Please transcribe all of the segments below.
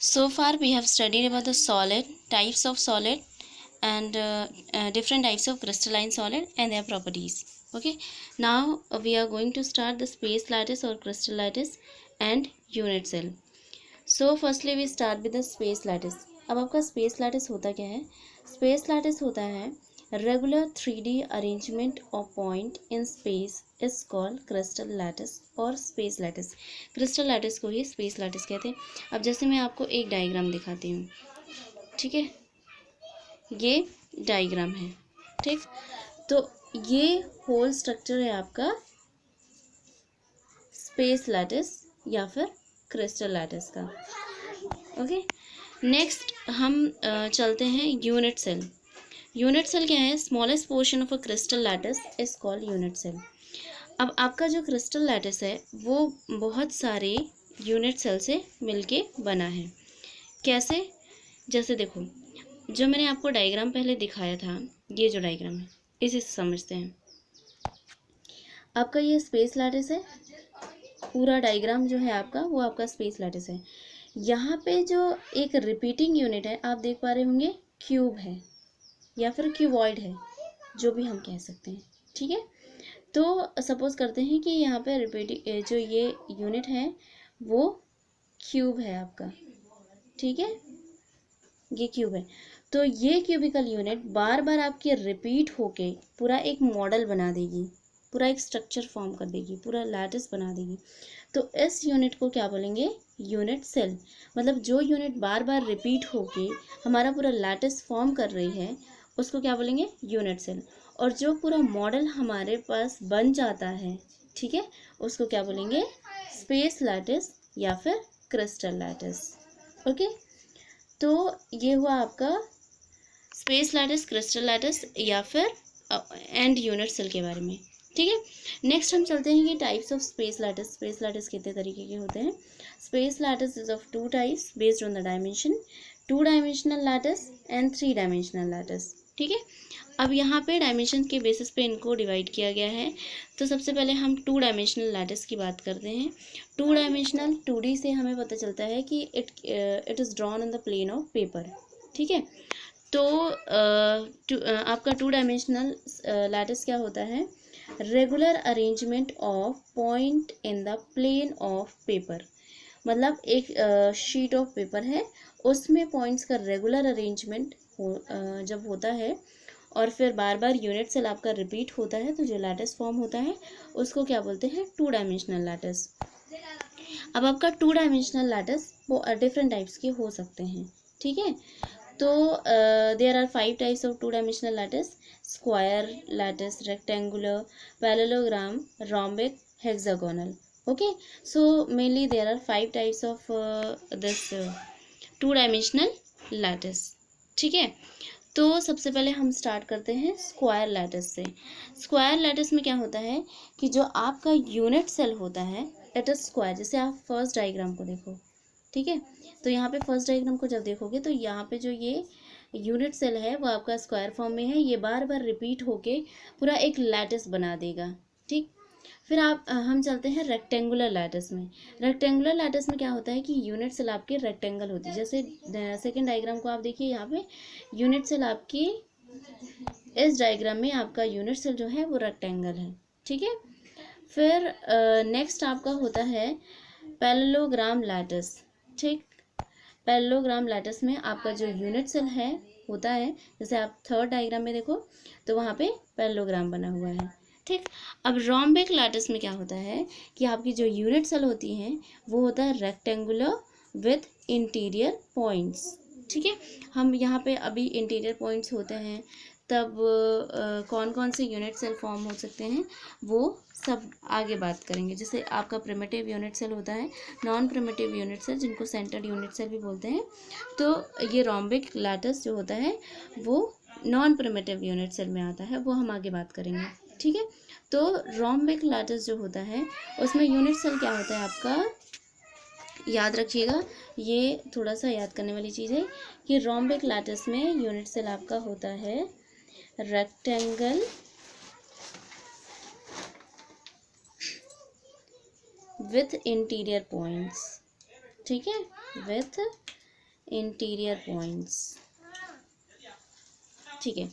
So far we have studied about the solid, types of solid, and different types of crystalline solid and their properties. Okay, now we are going to start the space lattice or crystal lattice and unit cell. So firstly we start with the space lattice. अब आपका space lattice होता क्या है? Space lattice होता है regular 3D arrangement of point in space is called crystal lattice और space lattice. crystal lattice को ही space lattice कहते हैं. अब जैसे मैं आपको एक डायग्राम दिखाती हूँ, ठीक है, ये डायग्राम है, ठीक, तो ये होल स्ट्रक्चर है आपका स्पेस लैटिस या फिर क्रिस्टल लैटिस का. ओके, नेक्स्ट हम चलते हैं यूनिट सेल. यूनिट सेल क्या है? Smallest portion of a crystal lattice is called unit cell. अब आपका जो क्रिस्टल लैटिस है वो बहुत सारे यूनिट सेल से मिलके बना है. कैसे? जैसे देखो, जो मैंने आपको डायग्राम पहले दिखाया था, ये जो डायग्राम है इसी से समझते हैं. आपका ये स्पेस लैटिस है, पूरा डायग्राम जो है आपका वो आपका स्पेस लैटिस है. यहाँ पे जो एक रिपीटिंग यूनिट है आप देख पा रहे होंगे, क्यूब है या फिर क्यूबॉइड है, जो भी हम कह सकते हैं, ठीक है. तो सपोज करते हैं कि यहाँ पे रिपीटिंग जो ये यूनिट है वो क्यूब है आपका, ठीक है, ये क्यूब है. तो ये क्यूबिकल यूनिट बार बार आपके रिपीट होके पूरा एक मॉडल बना देगी, पूरा एक स्ट्रक्चर फॉर्म कर देगी, पूरा लैटिस बना देगी. तो इस यूनिट को क्या बोलेंगे? Unit cell. मतलब जो यूनिट बार बार रिपीट होके हमारा पूरा लैटिस फॉर्म कर रही है उसको क्या बोलेंगे? Unit cell. और जो पूरा मॉडल हमारे पास बन जाता है, ठीक है, उसको क्या बोलेंगे? स्पेस लैटिस या फिर क्रिस्टल लैटिस. ओके, तो ये हुआ आपका स्पेस लैटिस, क्रिस्टल लैटिस या फिर एंड यूनिट सेल के बारे में, ठीक है. नेक्स्ट हम चलते हैं कि types of space lattice. Space lattice कितने तरीके के होते हैं? Space lattice is of two types based on the dimension, to dimensional lattice and three dimensional lattice, ठीक है. अब यहाँ पे डायमेंशन के बेसिस पे इनको डिवाइड किया गया है. तो सबसे पहले हम टू डायमेंशनल लैटिस की बात करते हैं. टू डायमेंशनल 2D से हमें पता चलता है कि it is drawn on the plane of paper, ठीक है. तो आपका टू डायमेंशनल लैटिस क्या होता है? Regular arrangement of point in the plane of paper. मतलब एक शीट ऑफ पेपर है, उसमें पॉइंट्स का रेगुलर अरेंजमेंट जब होता है और फिर बार बार यूनिट सेल आपका रिपीट होता है तो जो लैटिस फॉर्म होता है उसको क्या बोलते हैं? Two dimensional lattice. अब आपका टू डायमेंशनल लैटिस वो डिफरेंट टाइप्स के हो सकते हैं, ठीक है. तो there are 5 types of two dimensional lattice: square lattice, rectangular, parallelogram, rhombic, hexagonal. Okay, so mainly there are 5 types of this two dimensional lattice, ठीक है. तो सबसे पहले हम स्टार्ट करते हैं स्क्वायर लैटिस से. स्क्वायर लैटिस में क्या होता है कि जो आपका यूनिट सेल होता है इट इज स्क्वायर. जैसे आप फर्स्ट डायग्राम को देखो, ठीक है, तो यहाँ पे फर्स्ट डायग्राम को जब देखोगे तो यहाँ पे जो ये यूनिट सेल है वो आपका स्क्वायर फॉर्म में है. ये बार बार रिपीट होके पूरा एक लैटिस बना देगा, ठीक. फिर हम चलते हैं रेक्टेंगुलर लैटिस में. रेक्टेंगुलर लैटिस में क्या होता है कि यूनिट सेल आपकी रेक्टेंगल होती है. जैसे सेकेंड डायग्राम को आप देखिए, यहाँ पे यूनिट सेल आपकी, इस डायग्राम में आपका यूनिट सेल जो है वो रेक्टेंगल है, ठीक है. फिर नेक्स्ट आपका होता है पैरेललोग्राम लैटिस, ठीक. पैरेललोग्राम लैटिस में आपका जो यूनिट सेल है होता है, जैसे आप थर्ड डायग्राम में देखो तो वहाँ पे पैरेललोग्राम बना हुआ है, ठीक. अब रोम्बिक लैटिस में क्या होता है कि आपकी जो यूनिट सेल होती हैं वो होता है रेक्टेंगुलर विथ इंटीरियर पॉइंट्स, ठीक है. हम यहाँ पे अभी इंटीरियर पॉइंट्स होते हैं तब कौन कौन से यूनिट सेल फॉर्म हो सकते हैं वो सब आगे बात करेंगे. जैसे आपका प्रिमिटिव यूनिट सेल होता है, नॉन प्रिमिटिव यूनिट सेल जिनको सेंटर्ड यूनिट सेल भी बोलते हैं. तो ये रोम्बिक लैटिस जो होता है वो नॉन प्रिमिटिव यूनिट सेल में आता है, वो हम आगे बात करेंगे, ठीक है. तो रोम्बिक लैटिस जो होता है उसमें यूनिट सेल क्या होता है आपका, याद रखिएगा, ये थोड़ा सा याद करने वाली चीज़ है कि रोम्बिक लैटिस में यूनिट सेल आपका होता है रेक्टेंगल विथ इंटीरियर पॉइंट्स, ठीक है, विथ इंटीरियर पॉइंट्स। ठीक है,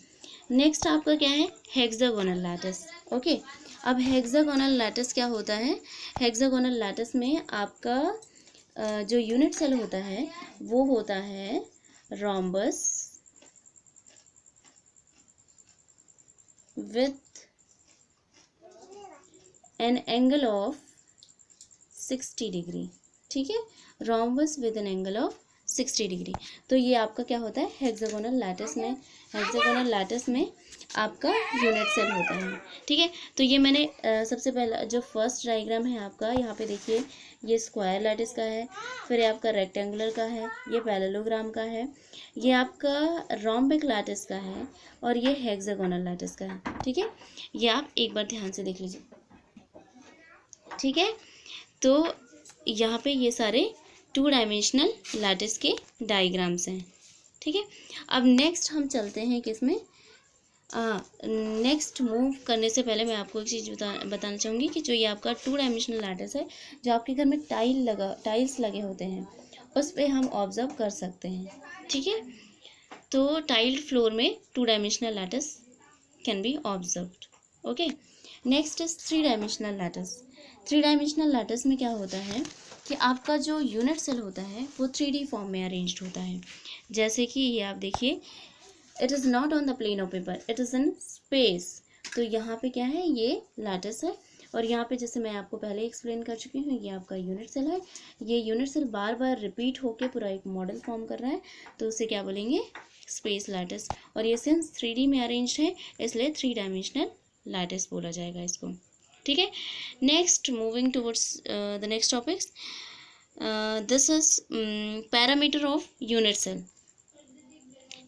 नेक्स्ट आपका क्या है, हेक्सागोनल लैटिस। ओके, अब हेक्सागोनल लैटिस क्या होता है, हेक्सागोनल लैटिस में आपका जो यूनिट सेल होता है वो होता है rhombus with an angle of 60 degree. ठीक है, rhombus with an angle of 60 degree. तो ये आपका क्या होता है, हेक्सागोनल लैटिस में, हेक्सागोनल लैटिस में आपका यूनिट सेल होता है। ठीक है, तो ये मैंने सबसे पहला जो फर्स्ट डायग्राम है आपका, यहाँ पे देखिए ये स्क्वायर लैटिस का है, फिर ये आपका रेक्टेंगुलर का है, ये पैरेललोग्राम का है, ये आपका रोम्बिक लैटिस का है, और ये हेक्सागोनल लैटिस का है। ठीक है, ये आप एक बार ध्यान से देख लीजिए। ठीक है, तो यहाँ पे ये सारे 2 डायमेंशनल लैटिस के डायग्राम्स हैं। ठीक है, अब नेक्स्ट हम चलते हैं किसमें, नेक्स्ट मूव करने से पहले मैं आपको एक चीज़ बताना चाहूँगी कि जो ये आपका 2 डायमेंशनल लैटिस है, जो आपके घर में टाइल्स लगे होते हैं उस पर हम ऑब्जर्व कर सकते हैं। ठीक है, तो टाइल्ड फ्लोर में 2 dimensional lattice can be observed. Okay, next is 3 dimensional lattice. 3 dimensional lattice में क्या होता है कि आपका जो यूनिट सेल होता है वो 3D फॉर्म में अरेंज्ड होता है। जैसे कि ये आप देखिए, it is not on the plane of paper, it is in space. तो यहाँ पे क्या है, ये लैटिस है, और यहाँ पे जैसे मैं आपको पहले एक्सप्लेन कर चुकी हूँ, ये आपका यूनिट सेल है। ये यूनिट सेल बार बार रिपीट होके पूरा एक मॉडल फॉर्म कर रहा है, तो उसे क्या बोलेंगे, स्पेस लैटिस। और ये सिंस 3D में अरेंज्ड है इसलिए 3 डायमेंशनल लैटिस बोला जाएगा इसको। ठीक है, next moving towards the next topics, this is parameter of unit cell.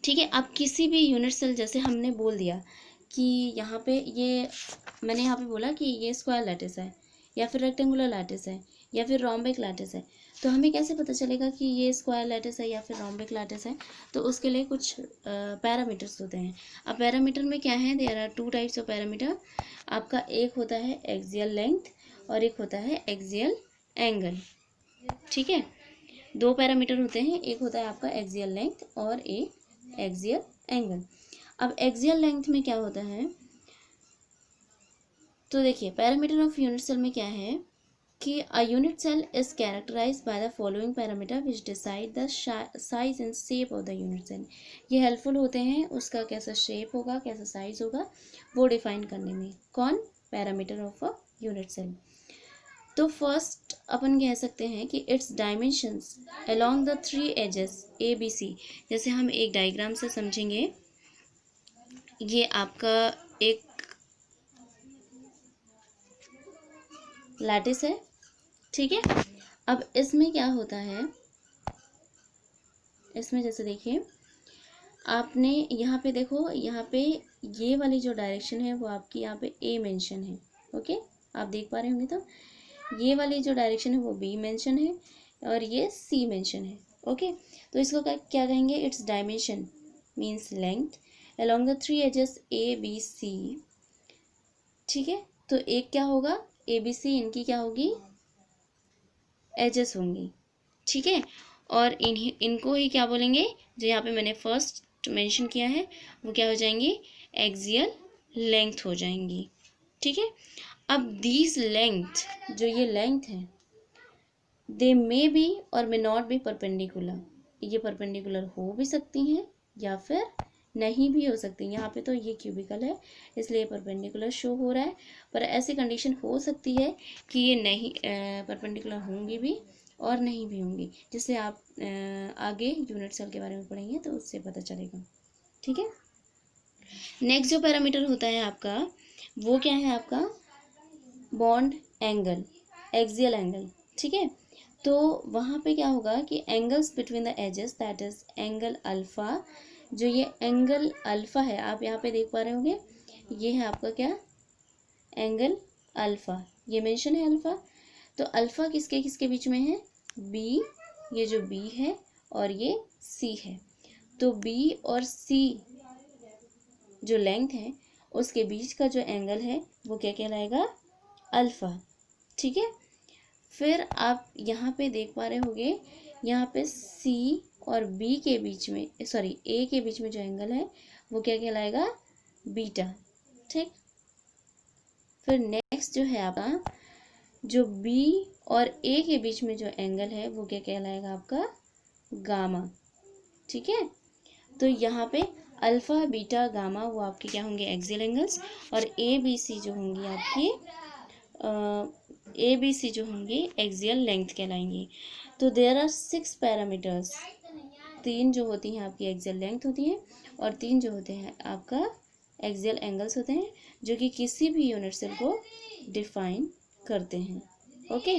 ठीक है, अब किसी भी यूनिट सेल, जैसे हमने बोल दिया कि यहाँ पे ये, मैंने यहाँ पे बोला कि ये स्क्वायर लैटिस है, या फिर रेक्टेंगुलर लैटिस है, या फिर रोम्बिक लैटिस है, तो हमें कैसे पता चलेगा कि ये स्क्वायर लैटिस है या फिर रोम्बिक लैटिस है। तो उसके लिए कुछ पैरामीटर्स होते हैं। अब पैरामीटर में क्या है, there are 2 types of parameter. आपका एक होता है एक्सियल लेंथ और एक होता है एक्सियल एंगल। ठीक है, 2 पैरामीटर होते हैं, एक होता है आपका एक्सियल लेंथ और एक एक्सियल एंगल। अब एक्सियल लेंथ में क्या होता है, तो देखिए पैरामीटर ऑफ यूनिट सेल में क्या है कि a unit cell is characterised by the following parameter which decide the size and shape of the unit cell. ये हेल्पफुल होते हैं, उसका कैसा शेप होगा, कैसा साइज होगा, वो डिफाइन करने में। कौन, parameter of a unit cell. तो फर्स्ट अपन कह सकते हैं कि its dimensions along the 3 axes ABC। जैसे हम एक डायग्राम से समझेंगे, ये आपका एक लैटिस है। ठीक है, अब इसमें क्या होता है, इसमें जैसे देखिए आपने यहाँ पे देखो, यहाँ पे ये वाली जो डायरेक्शन है वो आपकी यहाँ पे A मेंशन है। ओके, आप देख पा रहे होंगे, तो ये वाली जो डायरेक्शन है वो B मेंशन है और ये C मेंशन है। ओके, तो इसको क्या कहेंगे, its dimension means length along the 3 axes ABC। ठीक है, तो एक क्या होगा, ABC इनकी क्या होगी, एजेस होंगी। ठीक है, और इनको ही क्या बोलेंगे, जो यहाँ पे मैंने फर्स्ट मेंशन किया है वो क्या हो जाएंगी, एक्सियल लेंथ हो जाएंगी। ठीक है, अब दीज लेंथ, जो ये लेंथ है, दे मे बी और मे नॉट बी परपेंडिकुलर। ये परपेंडिकुलर हो भी सकती हैं या फिर नहीं भी हो सकती। यहाँ पे तो ये क्यूबिकल है इसलिए परपेंडिकुलर शो हो रहा है, पर ऐसी कंडीशन हो सकती है कि ये नहीं परपेंडिकुलर होंगी भी और नहीं भी होंगी, जिससे आप आगे यूनिट सेल के बारे में पढ़ेंगे तो उससे पता चलेगा। ठीक है, नेक्स्ट जो पैरामीटर होता है आपका वो क्या है, आपका बॉन्ड एंगल, एक्सियल एंगल। ठीक है, तो वहाँ पे क्या होगा कि angles between the axes, that is angle alpha. जो ये एंगल अल्फ़ा है, आप यहाँ पे देख पा रहे होंगे, ये है आपका क्या, एंगल अल्फ़ा, ये मेंशन है अल्फ़ा। तो अल्फ़ा किसके किसके बीच में है, B, ये जो B है और ये C है। तो B और C जो लेंथ है उसके बीच का जो एंगल है वो क्या कहलाएगा, अल्फ़ा। ठीक है, फिर आप यहाँ पे देख पा रहे होंगे, यहाँ पे C और बी के बीच में, सॉरी ए के बीच में जो एंगल है वो क्या कहलाएगा, बीटा। ठीक, फिर नेक्स्ट जो है आपका, जो बी और ए के बीच में जो एंगल है वो क्या कहलाएगा आपका, गामा। ठीक है, तो यहाँ पे अल्फा बीटा गामा वो आपके क्या होंगे, एक्सियल एंगल्स, और ए बी सी जो होंगी आपकी ए बी सी जो होंगी एक्सियल लेंथ कहलाएंगी। तो देयर आर 6 पैरामीटर्स, 3 जो होती हैं आपकी एक्सियल लेंथ होती हैं और 3 जो होते हैं आपका एक्सियल एंगल्स होते हैं, जो कि किसी भी यूनिट सेल को डिफाइन करते हैं। ओके।